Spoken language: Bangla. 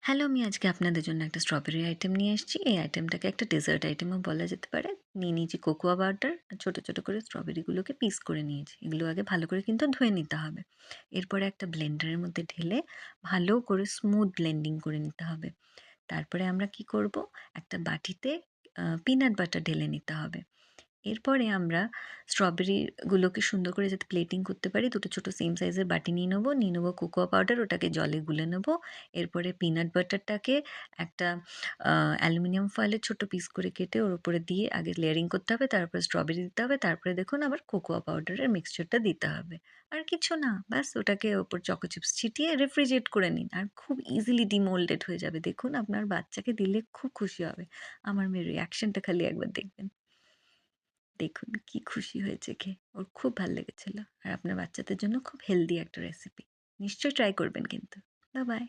হ্যালো, আমি আজকে আপনাদের জন্য একটা স্ট্রবেরি আইটেম নিয়ে এসেছি। এই আইটেমটাকে একটা ডেজার্ট আইটেমও বলা যেতে পারে। নিয়ে নিয়েছি কোকোয়া পাউডার আর ছোট, ছোট করে স্ট্রবেরিগুলোকে পিস করে নিয়েছি। এগুলো আগে ভালো করে কিন্তু ধুয়ে নিতে হবে। এরপরে একটা ব্লেন্ডারের মধ্যে ঢেলে ভালো করে স্মুথ ব্লেন্ডিং করে নিতে হবে। তারপরে আমরা কি করব? একটা বাটিতে পিনাট বাটার ঢেলে নিতে হবে। এরপরে আমরা স্ট্রবেরিগুলোকে সুন্দর করে যাতে প্লেটিং করতে পারি, দুটো ছোটো সেম সাইজের বাটি নিয়ে নেবো কোকোয়া পাউডার, ওটাকে জলে গুলে নেবো। এরপরে পিনাট বাটারটাকে একটা অ্যালুমিনিয়াম ফয়েলের ছোট পিস করে কেটে ওর উপরে দিয়ে আগে লেয়ারিং করতে হবে, তারপরে স্ট্রবেরি দিতে হবে, তারপরে দেখুন আবার কোকোয়া পাউডারের মিক্সচারটা দিতে হবে। আর কিছু না, ব্যাস ওটাকে ওপর চকো চিপস ছিটিয়ে রেফ্রিজারেট করে নিন। আর খুব ইজিলি ডিমোল্ডেড হয়ে যাবে। দেখুন আপনার বাচ্চাকে দিলে খুব খুশি হবে। আমার মেয়ের রিঅ্যাকশনটা খালি একবার দেখবেন। দেখুন কি খুশি হয়েছে খেয়ে। ওর খুব ভাল লেগেছিল। আর আপনার বাচ্চাদের জন্য খুব হেলদি একটা রেসিপি। নিশ্চয়ই ট্রাই করবেন কিন্তু। বাই।